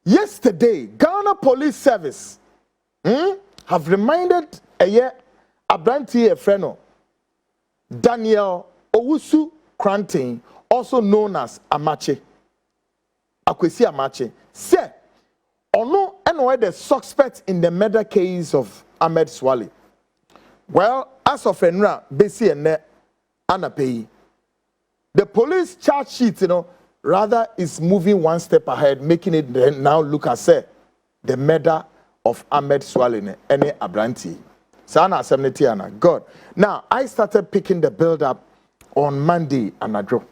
Yesterday, Ghana Police Service have reminded Abranti Freno, Daniel Owusu Koranteng, also known as Amache, Akwesi Amache, say, Ono and the suspect in the murder case of Ahmed Suale. Well, as of Enra, Besi and Anapei, the police charge sheet, rather is moving one step ahead, making it now look as the murder of Ahmed Suale and Abranti. Sana Semnetiana. God. Now, I started picking the build up on Monday and I draw.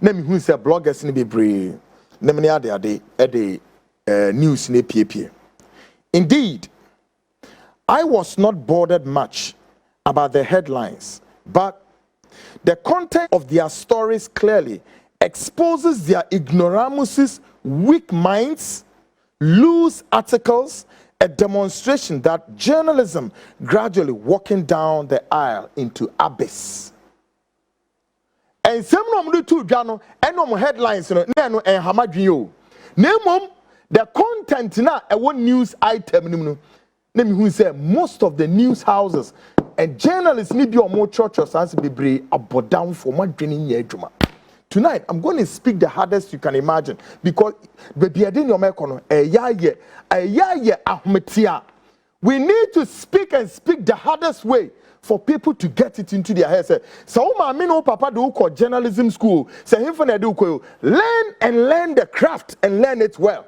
Name who say bloggers in the brave. Name the news in the Indeed, I was not bothered much about the headlines, but the content of their stories clearly exposes their ignoramuses, weak minds, loose articles, a demonstration that journalism gradually walking down the aisle into abyss. And some of the two journal and headlines and hamadrio. Name the content now a one news item. Name who say most of the news houses and journalists need your more churches as be brave about down for my training year. Tonight, I'm going to speak the hardest you can imagine because baby, I didn't know my kono. We need to speak and speak the hardest way for people to get it into their heads. So, no papa do call journalism school. Say him for do learn and learn the craft and learn it well,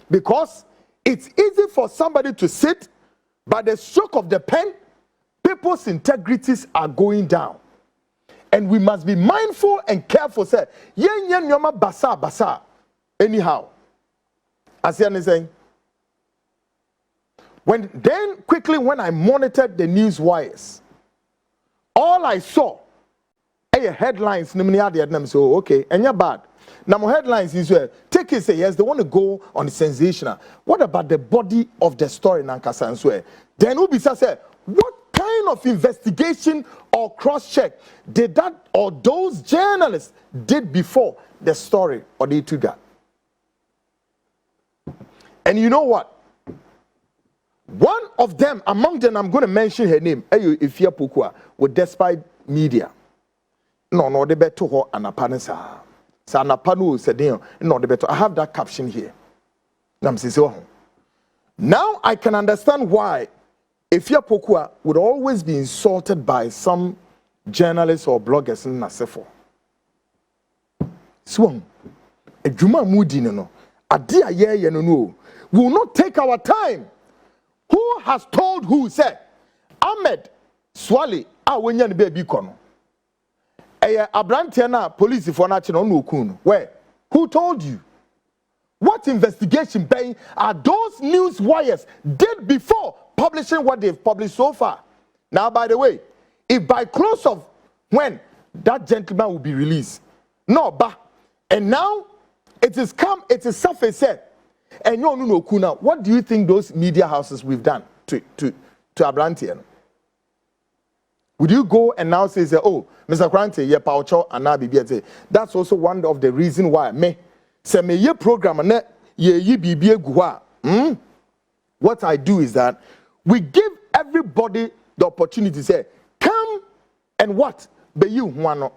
because it's easy for somebody to sit, but the stroke of the pen, people's integrities are going down. And we must be mindful and careful. Say, nyoma basa. Anyhow, as you saying, when I monitored the news wires, all I saw, headlines. So okay, and you're bad. Now my headlines is take it say yes, they want to go on the sensational. What about the body of the story, Nankasa and swear? Then Ubisa said, what kind of investigation or cross-check did that or those journalists did before the story or they took that? And you know what? One of them, among them, I'm going to mention her name, Afia Pokua, with Despite Media. No, they better her an apanesa. Sanapanu said, no, they better. I have that caption here. Now I can understand why Afia Pokua would always be insulted by some journalists or bloggers in Nasefo. Swung. A Juma Moody no. A dear ye no. We will not take our time. Who has told who said Ahmed Suale when you baby kono? Abrantiana police for national no kun. Where? Who told you? What investigation are those news wires did before publishing what they've published so far? Now, by the way, if by close of when that gentleman will be released, and now it is surface said, and no kuna. What do you think those media houses we've done to Abrantian? Would you go and now say, oh, Mr. Koranteng, yeah, Paucho and Nabi? That's also one of the reasons why me say me ye program and ye bibi guwa. What I do is that we give everybody the opportunity to say, come and what be you one.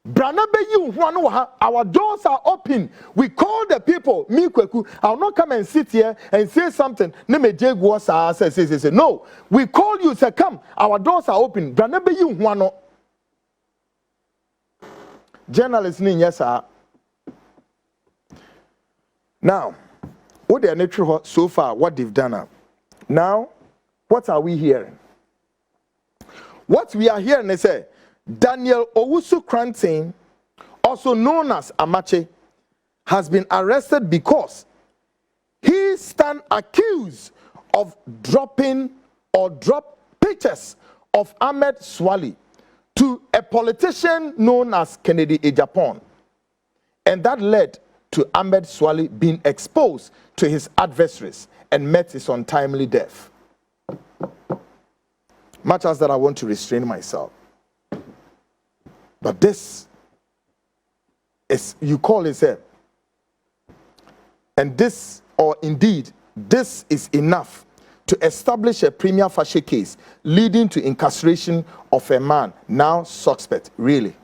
Brana be you one. Our doors are open. We call the people. Me Kwaku, I'll not come and sit here and say something. Say no. We call you. Say come. Our doors are open. Brana be you one. Journalists, yes, sir. Now, what they are natural so far, what they've done now, what are we hearing? What we are hearing is Daniel Owusu Koranteng, also known as Amache, has been arrested because he stands accused of drop pictures of Ahmed Suale to a politician known as Kennedy Ejapon. And that led to Ahmed Suale being exposed to his adversaries and met his untimely death. Much as that I want to restrain myself. But this is, you call it And this, or indeed, this is enough to establish a prima facie case leading to incarceration of a man now suspect. Really?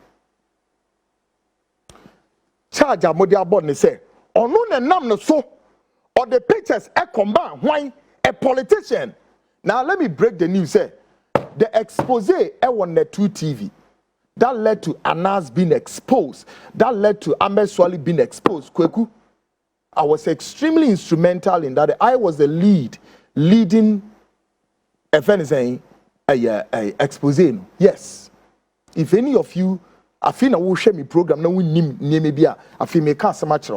Charge amodi abod ne say, onu ne nam no so, or the pictures e combine why a politician. Now let me break the news. Say, the expose on the 2 TV that led to Annas being exposed, that led to Ahmed Suale being exposed. Kwaku, I was extremely instrumental in that. I was the leading expose. Yes. If any of you, I feel I will share my program. Now we maybe I feel me can't so much.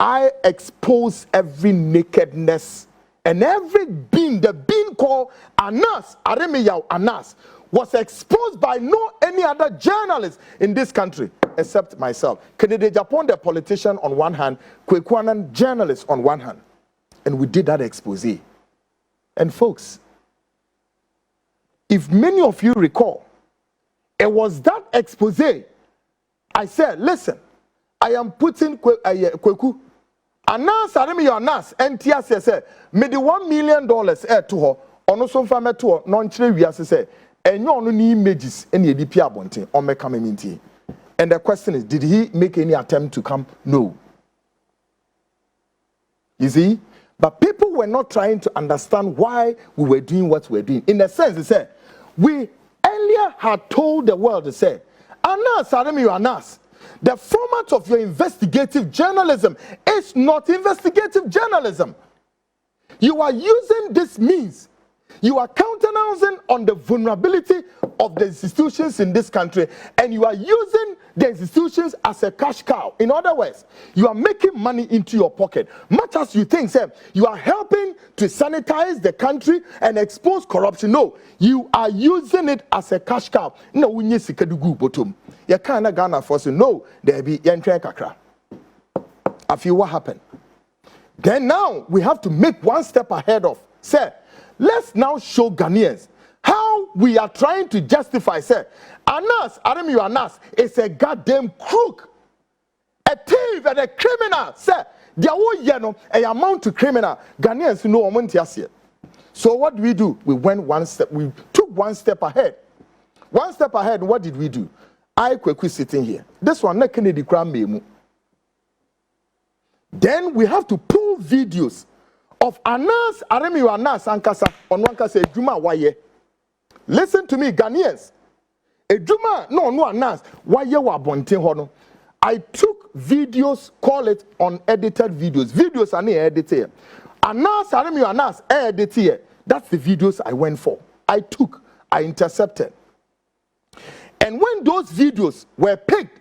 I expose every nakedness and every being. The being called Annas, Aremiyaw Annas, was exposed by no any other journalist in this country except myself. Kennedy Japan, the politician on one hand, Kwaku Annan, journalist on one hand. And we did that expose. And folks, if many of you recall, it was that expose I said, listen, I am putting Kwaku Annas, Aremiyaw Annas, NTS said, made $1 million to her, or no some family to her, non-trade, we say, and you only images in the DP abonting on me coming into. And the question is, did he make any attempt to come? No. You see? But people were not trying to understand why we were doing what we were doing. In a sense, they said, we earlier had told the world, they said, Annas, Aremiyaw Annas, the format of your investigative journalism is not investigative journalism. You are using this means. You are countenancing on the vulnerability of the institutions in this country, and you are using the institutions as a cash cow. In other words, you are making money into your pocket. Much as you think, sir, you are helping to sanitize the country and expose corruption. No, you are using it as a cash cow. No, we need to do bottom. You can't Ghana for say no. There be kakra. I feel what happened. Then now we have to make one step ahead of. Sir, let's now show Ghanaians how we are trying to justify. Sir, Annas, Aremiyaw Annas is a goddamn crook, a thief, and a criminal. Sir, they are all a amount to criminal. Ghanaians know omontiasie. So what do? We went one step. We took one step ahead. One step ahead. What did we do? I Kwaku sitting here. This one, not Kennedy Kram Memu. Then we have to pull videos of Annas, Aremiyaw Annas, Ankasa, on one case, Ejuma Waye. Listen to me, Ghanaians. Ejuma, no, Annas, Waye wa bonte hono. I took videos, call it unedited videos. Videos are not edited. Annas, Aremiyaw Annas, edited. That's the videos I went for. I intercepted. And when those videos were picked,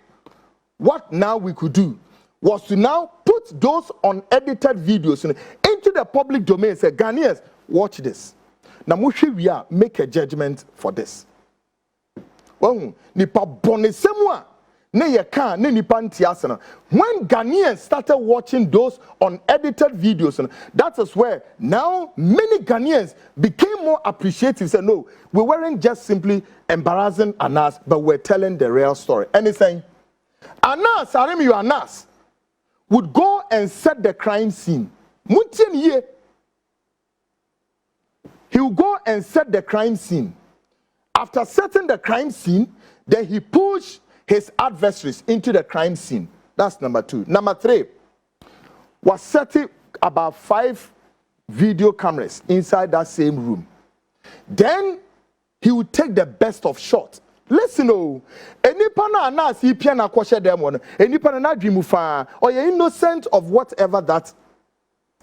what now we could do was to now put those unedited videos into the public domain and say, Ghanaians, watch this. Now, we are make a judgment for this. When Ghanaians started watching those unedited videos, that is where now many Ghanaians became more appreciative. Said, no, we weren't just simply embarrassing Annas, but we're telling the real story. Anything? Annas, Aremiyaw Annas, would go and set the crime scene. He would go and set the crime scene. After setting the crime scene, then he pushed his adversaries into the crime scene. That's number 2. Number 3 was setting about 5 video cameras inside that same room. Then he would take the best of shots. Listen, any pana na si piana kwashe dem one, any pana na dream fa, or you're innocent of whatever that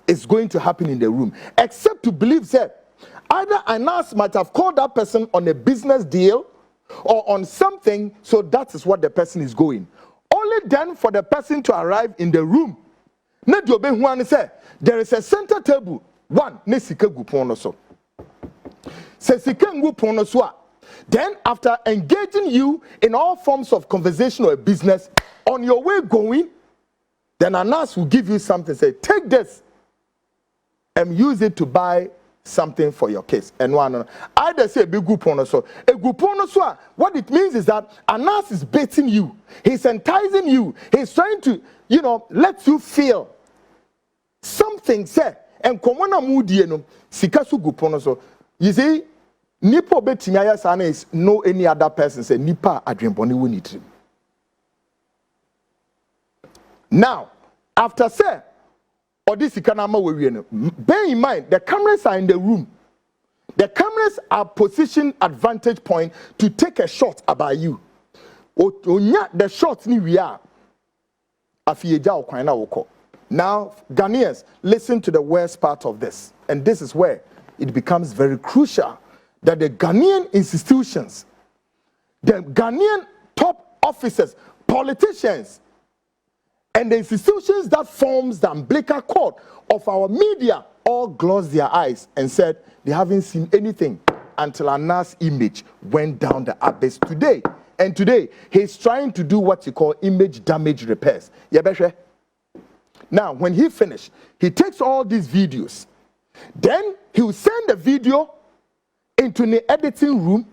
is going to happen in the room, except to believe that either Annas might have called that person on a business deal or on something, so that is what the person is going. Only then for the person to arrive in the room. There is a center table. One, then after engaging you in all forms of conversation or business, on your way going, then Annas will give you something. Say, take this and use it to buy something for your case. And one, either say a big group on so a group on so what it means is that Anas is baiting you, he's enticing you, he's trying to, you know, let you feel something. Say, and Komona Moody, no, Sikasu group on so you see, Nipo Betimaya Sana is no any other person say Nipa Adrimboni we need him. Now, after say, or this Ikanama we bear in mind the cameras are in the room. The cameras are positioned at vantage point to take a shot about you. Onya the shots ni we are. Afia ja okwana woko. Now, Ghanaians, listen to the worst part of this, and this is where it becomes very crucial that the Ghanaian institutions, the Ghanaian top officers, politicians, and the institutions that forms the umbilical cord of our media all closed their eyes and said they haven't seen anything until Anan's image went down the abyss today. And today, he's trying to do what you call image damage repairs. Now, when he finished, he takes all these videos. Then he will send the video into the editing room.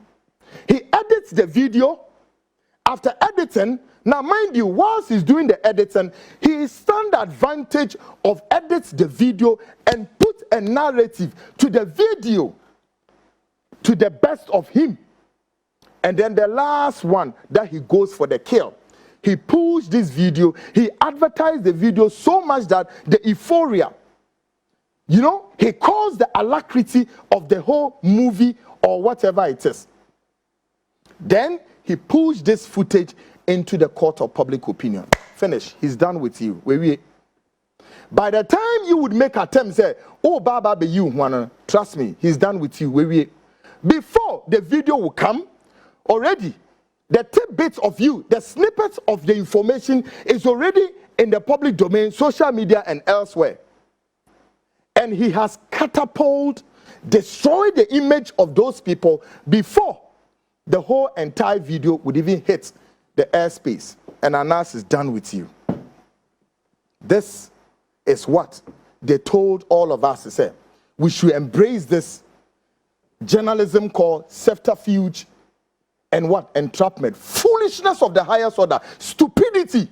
He edits the video. After editing, now mind you, whilst he's doing the editing, he stand the advantage of edits the video and put a narrative to the video to the best of him. And then the last one that he goes for the kill. He pushed this video, he advertised the video so much that the euphoria, you know, he caused the alacrity of the whole movie or whatever it is. Then he pushed this footage into the court of public opinion. Finish. He's done with you. By the time you would make attempts, say, oh, Baba, be you, Juana, trust me, he's done with you. Before the video will come, already, the tidbits of you, the snippets of the information is already in the public domain, social media, and elsewhere. And he has catapulted, destroyed the image of those people before the whole entire video would even hit the airspace. And Anas is done with you. This is what they told all of us to say. We should embrace this journalism called subterfuge and what? Entrapment. Foolishness of the highest order. Stupidity.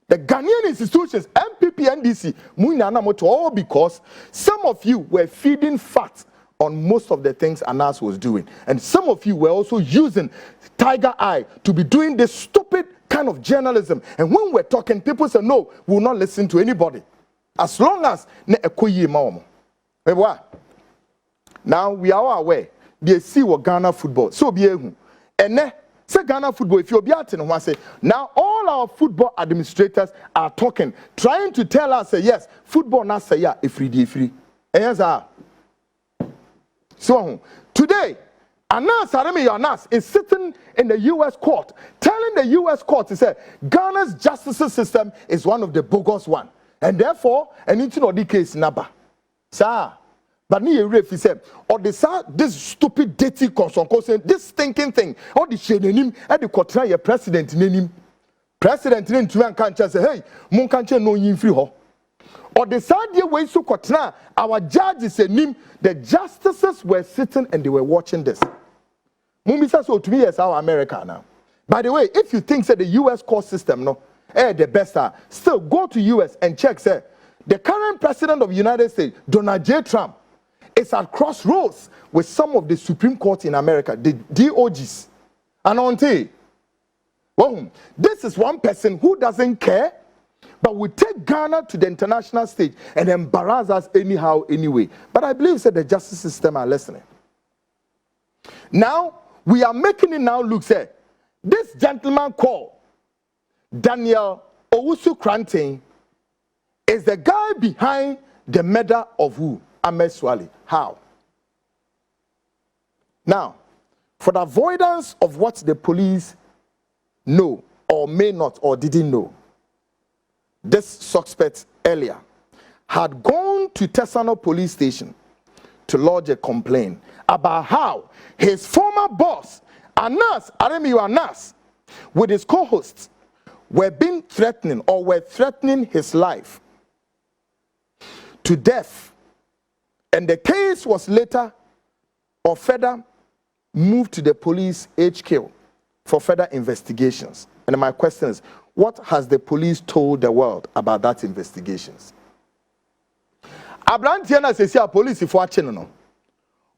The Ghanaian institutions, MPP, NDC, all because some of you were feeding fat on most of the things Anas was doing. And some of you were also using Tiger Eye to be doing this stupid kind of journalism. And when we're talking, people say, no, we will not listen to anybody. As long as now we are aware, they see what Ghana football. So be able. And say Ghana football, if you're beating, say now all our football administrators are talking, trying to tell us, yes, football not say yeah, if free. Yes, so today, Anas is sitting in the U.S. court, telling the U.S. court to say Ghana's justice system is one of the bogus one, and therefore, and into no case naba, sir. But me if he said, or this stupid dirty concern, this thinking thing, or the shade him, and the contra president in him, president in to can't say, hey, mon can't no yin free ho. Or the sad way so contra, our judges and him, the justices were sitting and they were watching this. Mumisa so to me as our America now. By the way, if you think that the US court system no, the best are, still go to US and check, say, the current president of the United States, Donald J. Trump, is at crossroads with some of the Supreme Court in America, the DOGs. And on well, this is one person who doesn't care, but will take Ghana to the international stage and embarrass us anyhow, anyway. But I believe that the justice system are listening. Now, we are making it now look, say, this gentleman called Daniel Owusu Koranteng is the guy behind the murder of who? Ahmed Suale. How? Now, for the avoidance of what the police know or may not or didn't know, this suspect earlier had gone to Tesano police station to lodge a complaint about how his former boss, Anas, with his co-hosts, were being threatening or were threatening his life to death And the case was later or further moved to the police HQ for further investigations. And my question is, what has the police told the world about that investigations? Abrantiana says here police if watching no.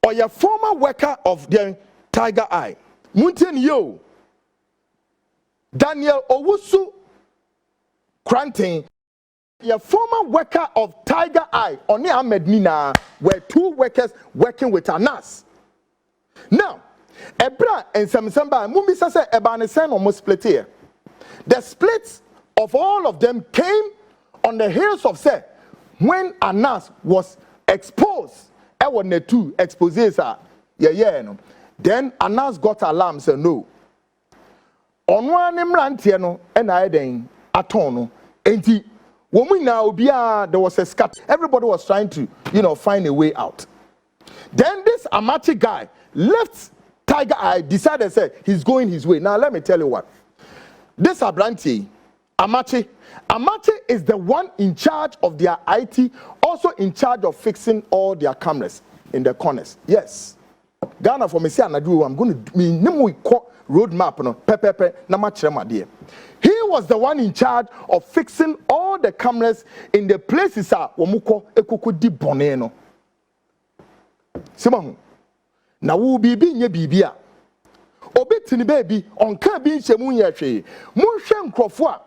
Or your former worker of the Tiger Eye. Muntin yo. Daniel Owusu Koranteng. Your former worker of Tiger Eye, Oni Ahmed Nina, were two workers working with Anas. Now, Ebra and Samsamba, Mumbisa said Ebanesen almost split here. The splits of all of them came on the heels of say when Anas was exposed. I want the two exposes no. Then Anas got alarm say no. On one no and I then atono enti woman now there was a scat. Everybody was trying to find a way out. Then this Amachi guy left Tiger Eye, decided say he's going his way. Now let me tell you what. This Abranti, Amachi is the one in charge of their IT, also in charge of fixing all their cameras in the corners. Yes. Ghana for me say I'm going to roadmap no pepepe na machirema dear. He was the one in charge of fixing all the cameras in the places womuko ekuku di bone no. Simahu. Na wo bibi nye bibia. Obetini baby on ka bi nhyemu nya hwe. Munhwe nkrofo a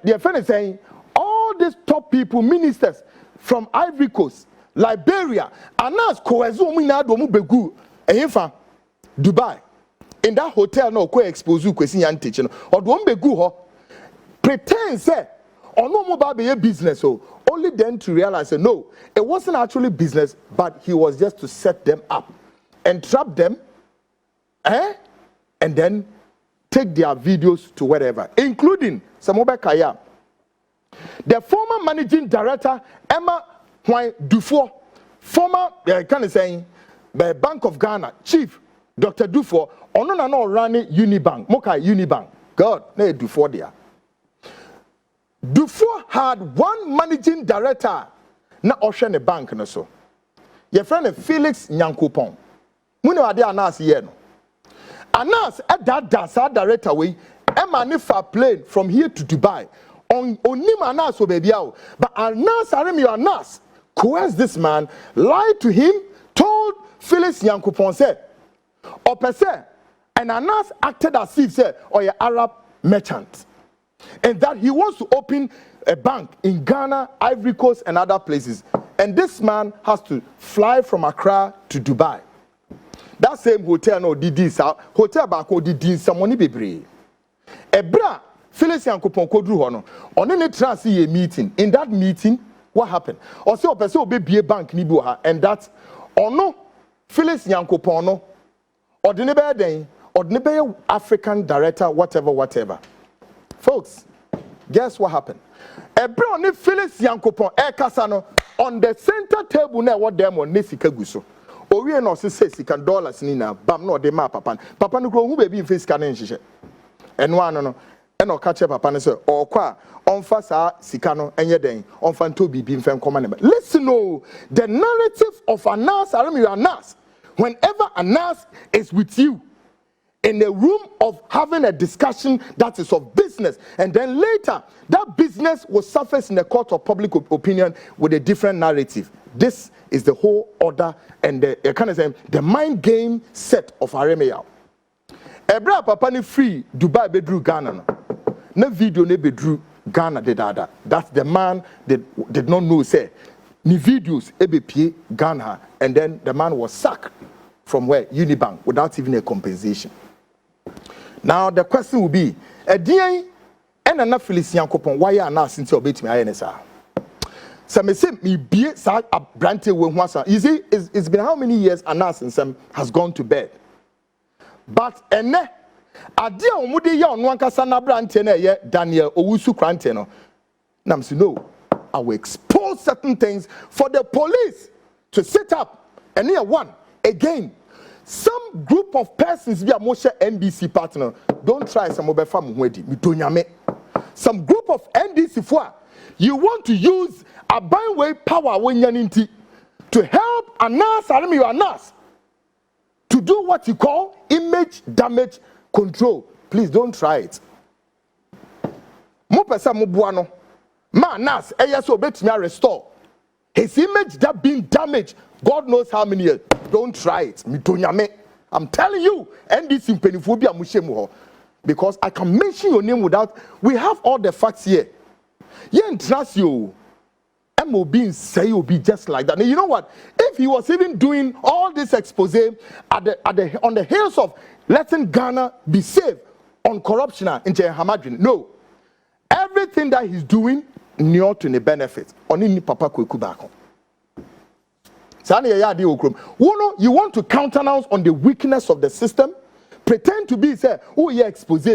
the friend is saying all these top people, ministers from Ivory Coast, Liberia, Anas kowezu mu ina do mu begu ehfa Dubai. In that hotel no ko expose kwesi yan teach no odo mbegu ho pretend say ono mo ba be business only then to realize no, it wasn't actually business, but he was just to set them up and trap them and then take their videos to wherever, including Samobe Kaya, the former managing director Emma Dufour, former saying the Bank of Ghana chief Dr. Dufour, no running Unibank, Mokai Unibank. God, no Dufour there. Dufour had one managing director na Ocean Bank no so. Your friend Felix Nyankopon. Mune ade Anas here no. Anas at that dancer director way, Emma nifa plane from here to Dubai. Onim Anas o baby out. But Anas Aremi Anas coerced this man, lied to him, told Felix Nyankopon said, Opese, and Anas acted as if say or an Arab merchant. And that he wants to open a bank in Ghana, Ivory Coast, and other places. And this man has to fly from Accra to Dubai. That same hotel no didi sa hotel banko didi sa money bebre. Ebra Felix Yankopon kodru ho no. Oni ne trans ye meeting. In that meeting, what happened? Or say opese obe bank ni bi ha, and that ono Felix Yankopon no ordine be den ordine be African director whatever. Folks, guess what happened? Ebra oni Felix Yankopon kasa no on the center table na what them on nesika guso. Owie no se sika dollars ni na bam no de ma papa no kro hu baby mfe sika na nhihye eno ano no eno ka che papa no se okwa onfa sa sika no enye den onfa nto bibi mfe nkoma ne. Listen, no, the narrative of Anas Aremi Anas, whenever Anas is with you in a room of having a discussion that is of business, and then later that business will surface in the court of public opinion with a different narrative. This is the whole order and the mind game set of Aremia. Ebra papa ni free Dubai bedru Ghana no video ne bedru Ghana de dada. That's the man that did not know say ni videos ebepie Ghana, and then the man was sacked from where Unibank without even a compensation. Now the question will be, Edian and an Felician coupon, why are not since obeying my NSA? Some say me be sa branty when once. You see, it's been how many years Anas and some has gone to bed. But ene adia omudi ya onwan kasa na branty na ye Daniel Owusu Koranteng no. Nam say no, I will expose certain things for the police to set up. And here one again. Some group of persons be a Moshe NDC partner. Don't try some of the some group of NDC for you want to use a byway power when you're to help a nurse, you are a nurse, to do what you call image damage control. Please don't try it. Mo pesa mo buano. Ma nurse, so bet me restore. His image that being damaged, God knows how many years. Don't try it. I'm telling you, and this in peniphobia mushemu, because I can mention your name without. We have all the facts here. You trust you. MOB say you'll be just like that. And you know what? If he was even doing all this expose on the heels of letting Ghana be safe on corruption in Hamadrin, no. Everything that he's doing, near to the benefit. Only Papa Kwaku back. You want to countenance on the weakness of the system, pretend to be say, oh yeah, expose,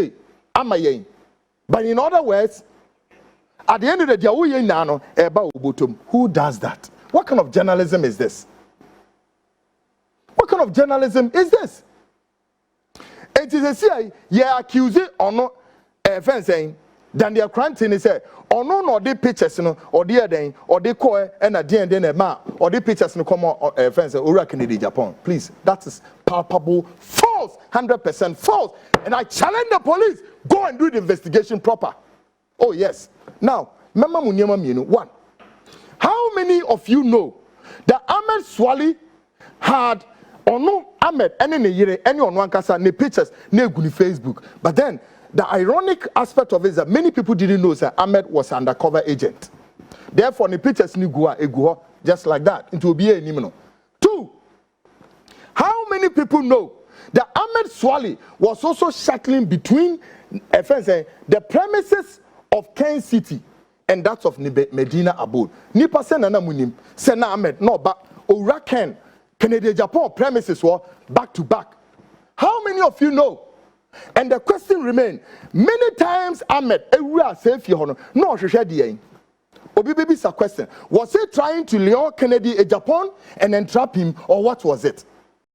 but in other words, at the end of the day, who does that? What kind of journalism is this? What kind of journalism is this? It is a CIA, yeah, accusing or not, saying, then they are cranting and say, or no, the pictures, or the other, or the core, and a day and then a ma, or the pictures no come on fence, or Kennedy Japan. Please, that is palpable, false, 100% false. And I challenge the police, go and do the investigation proper. Oh, yes. Now, Mama Munyama Minu, one. How many of you know that Ahmed Suale had, or no, Ahmed, any on one casa, ne pictures, ne guni Facebook. But then, the ironic aspect of it is that many people didn't know that Ahmed was an undercover agent. Therefore, the pictures ni go just like that. It will be a nimino. Two, how many people know that Ahmed Suale was also shuttling between the premises of Ken City and that of Medina Abode? Nipa senana munim, sena Ahmed, no, but Ora Ken, Kennedy Japan premises were back to back. How many of you know? And the question remains, many times Ahmed, no, Obi baby's a question. Was he trying to lure Kennedy a Japan and entrap him, or what was it?